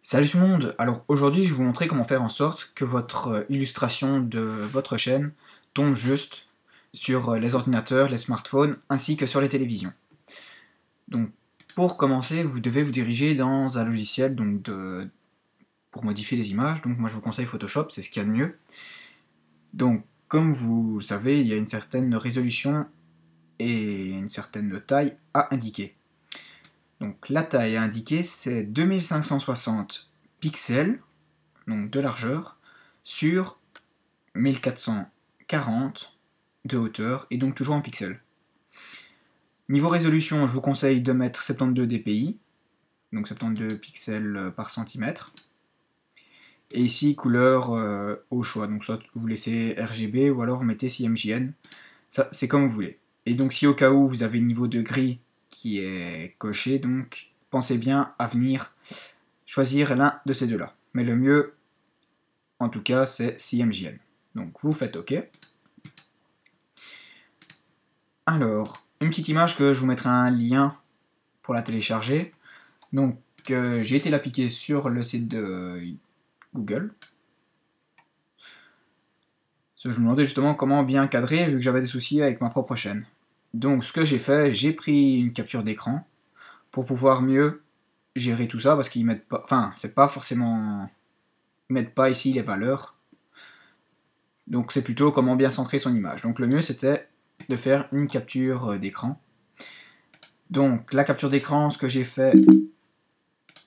Salut tout le monde. Alors aujourd'hui je vais vous montrer comment faire en sorte que votre illustration de votre chaîne tombe juste sur les ordinateurs, les smartphones ainsi que sur les télévisions. Donc pour commencer vous devez vous diriger dans un logiciel pour modifier les images. Donc moi je vous conseille Photoshop, c'est ce qu'il y a de mieux. Donc comme vous savez il y a une certaine résolution et une certaine taille à indiquer. Donc la taille à indiquer c'est 2560 pixels, donc de largeur, sur 1440 de hauteur, et donc toujours en pixels. Niveau résolution, je vous conseille de mettre 72 dpi, donc 72 pixels par centimètre. Et ici, couleur au choix, donc soit vous laissez RGB ou alors vous mettez CMJN, ça c'est comme vous voulez. Et donc si au cas où vous avez niveau de gris qui est coché, donc pensez bien à venir choisir l'un de ces deux-là. Mais le mieux, en tout cas, c'est CMJN. Donc vous faites OK. Alors, une petite image que je vous mettrai un lien pour la télécharger. Donc j'ai été la piquer sur le site de Google. Je me demandais justement comment bien cadrer vu que j'avais des soucis avec ma propre chaîne. Donc ce que j'ai fait, j'ai pris une capture d'écran pour pouvoir mieux gérer tout ça parce qu'ils mettent pas, enfin c'est pas forcément, ils mettent pas ici les valeurs. Donc c'est plutôt comment bien centrer son image. Donc le mieux c'était de faire une capture d'écran. Donc la capture d'écran, ce que j'ai fait,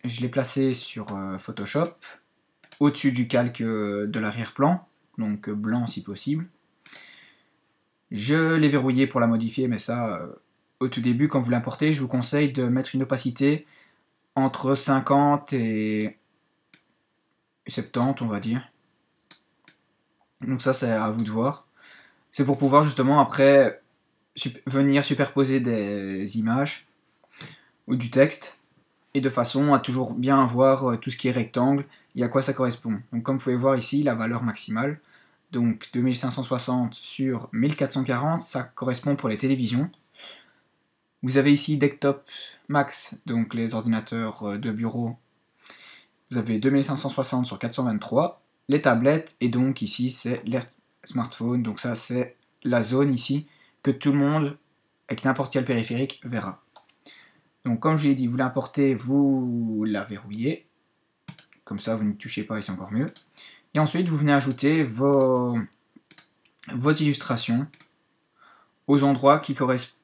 je l'ai placé sur Photoshop, au-dessus du calque de l'arrière-plan, donc blanc si possible. Je l'ai verrouillé pour la modifier, mais ça, au tout début, quand vous l'importez, je vous conseille de mettre une opacité entre 50 et 70, on va dire. Donc ça, c'est à vous de voir. C'est pour pouvoir justement après venir superposer des images ou du texte, et de façon à toujours bien voir tout ce qui est rectangle et à quoi ça correspond. Donc comme vous pouvez voir ici, la valeur maximale, donc 2560 sur 1440, ça correspond pour les télévisions. Vous avez ici Desktop Max, donc les ordinateurs de bureau, vous avez 2560 sur 423, les tablettes, et donc ici c'est les smartphones, donc ça c'est la zone ici que tout le monde, avec n'importe quel périphérique, verra. Donc comme je l'ai dit, vous l'importez, vous la verrouillez, comme ça vous ne touchez pas et c'est encore mieux. Et ensuite vous venez ajouter vos illustrations aux endroits qui correspondent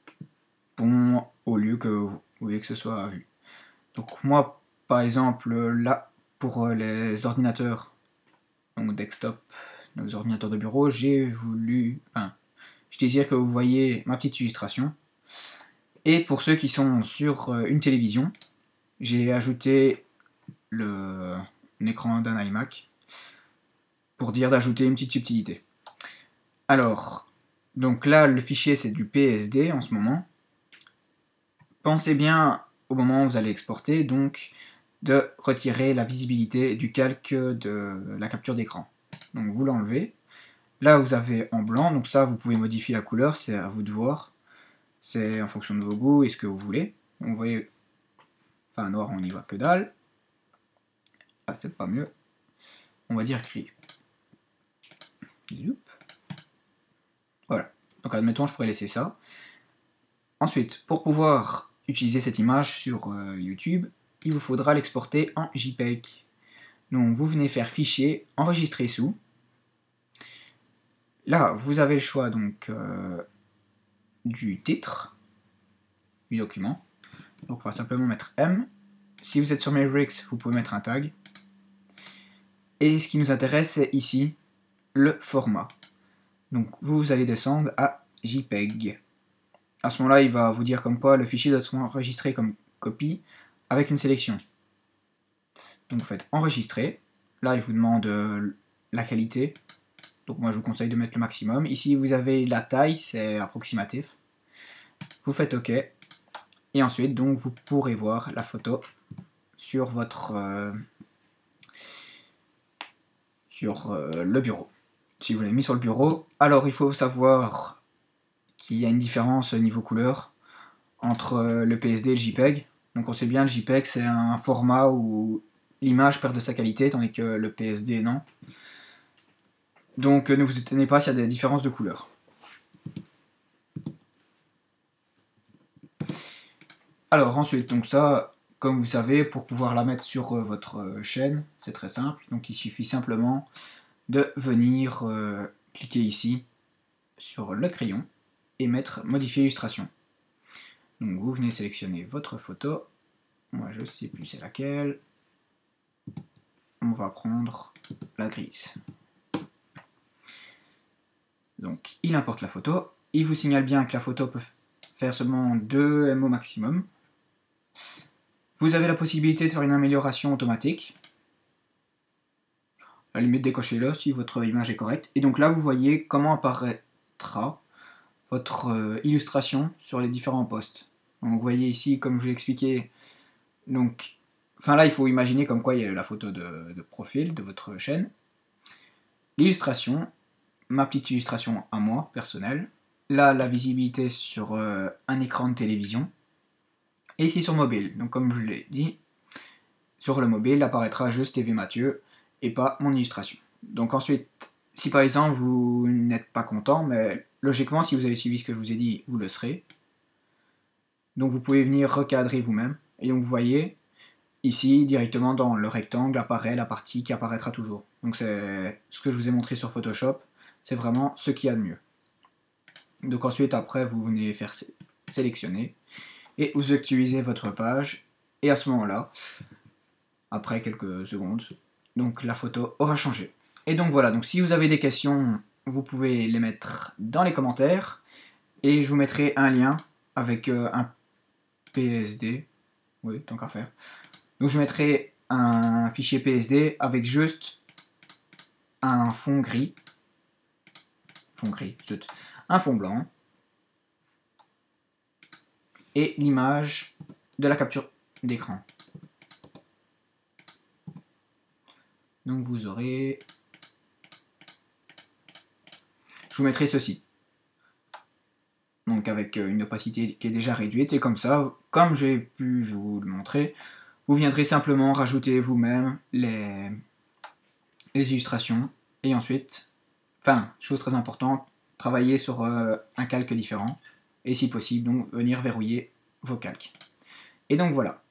au lieu que vous voulez que ce soit vu. Donc moi par exemple là pour les ordinateurs, donc desktop, nos ordinateurs de bureau, je désire que vous voyez ma petite illustration. Et pour ceux qui sont sur une télévision, j'ai ajouté l'écran d'un iMac pour dire d'ajouter une petite subtilité. Alors, donc là le fichier c'est du PSD en ce moment. Pensez bien au moment où vous allez exporter donc de retirer la visibilité du calque de la capture d'écran. Donc vous l'enlevez. Là vous avez en blanc, donc ça vous pouvez modifier la couleur, c'est à vous de voir. C'est en fonction de vos goûts et ce que vous voulez. Donc vous voyez, enfin noir on n'y voit que dalle. Ah c'est pas mieux. On va dire gris. Voilà. Donc admettons je pourrais laisser ça. Ensuite, pour pouvoir utiliser cette image sur YouTube, il vous faudra l'exporter en JPEG. Donc vous venez faire fichier, enregistrer sous. Là, vous avez le choix donc du titre du document. Donc on va simplement mettre M. Si vous êtes sur Mavericks, vous pouvez mettre un tag. Et ce qui nous intéresse, c'est ici le format. Donc vous allez descendre à JPEG. À ce moment-là, il va vous dire comme quoi le fichier doit être enregistré comme copie avec une sélection. Donc vous faites enregistrer. Là, il vous demande la qualité. Donc moi, je vous conseille de mettre le maximum. Ici, vous avez la taille, c'est approximatif. Vous faites OK. Et ensuite, donc, vous pourrez voir la photo sur votre le bureau. Si vous l'avez mis sur le bureau, alors il faut savoir qu'il y a une différence niveau couleur entre le PSD et le JPEG. Donc on sait bien le JPEG c'est un format où l'image perd de sa qualité, tandis que le PSD non. Donc ne vous étonnez pas s'il y a des différences de couleurs. Alors ensuite, donc ça, comme vous savez, pour pouvoir la mettre sur votre chaîne, c'est très simple. Donc il suffit simplement de venir cliquer ici sur le crayon et mettre modifier illustration. Donc vous venez sélectionner votre photo. Moi je sais plus c'est laquelle. On va prendre la grise. Donc il importe la photo. Il vous signale bien que la photo peut faire seulement 2 MO maximum. Vous avez la possibilité de faire une amélioration automatique. À la limite, décochez-le si votre image est correcte. Et donc là, vous voyez comment apparaîtra votre illustration sur les différents postes. Donc vous voyez ici, comme je vous l'ai expliqué, donc, enfin là, il faut imaginer comme quoi il y a la photo de profil de votre chaîne. L'illustration, ma petite illustration à moi, personnelle. Là, la visibilité sur un écran de télévision. Et ici sur mobile. Donc comme je l'ai dit, sur le mobile apparaîtra juste TV Mathieu et pas mon illustration. Donc ensuite, si par exemple vous n'êtes pas content, mais logiquement si vous avez suivi ce que je vous ai dit, vous le serez. Donc vous pouvez venir recadrer vous-même. Et donc vous voyez, ici directement dans le rectangle apparaît la partie qui apparaîtra toujours. Donc c'est ce que je vous ai montré sur Photoshop, c'est vraiment ce qu'il y a de mieux. Donc ensuite après vous venez faire sélectionner et vous utilisez votre page et à ce moment-là, après quelques secondes, donc la photo aura changé. Et donc voilà, donc si vous avez des questions, vous pouvez les mettre dans les commentaires et je vous mettrai un lien avec un PSD, oui, tant qu'à faire. Donc je mettrai un fichier PSD avec juste un fond gris, un fond blanc et l'image de la capture d'écran. Donc vous aurez... Je vous mettrai ceci. Donc avec une opacité qui est déjà réduite, et comme ça, comme j'ai pu vous le montrer, vous viendrez simplement rajouter vous-même les illustrations, et ensuite, enfin, chose très importante, travailler sur un calque différent, et si possible, donc venir verrouiller vos calques. Et donc voilà.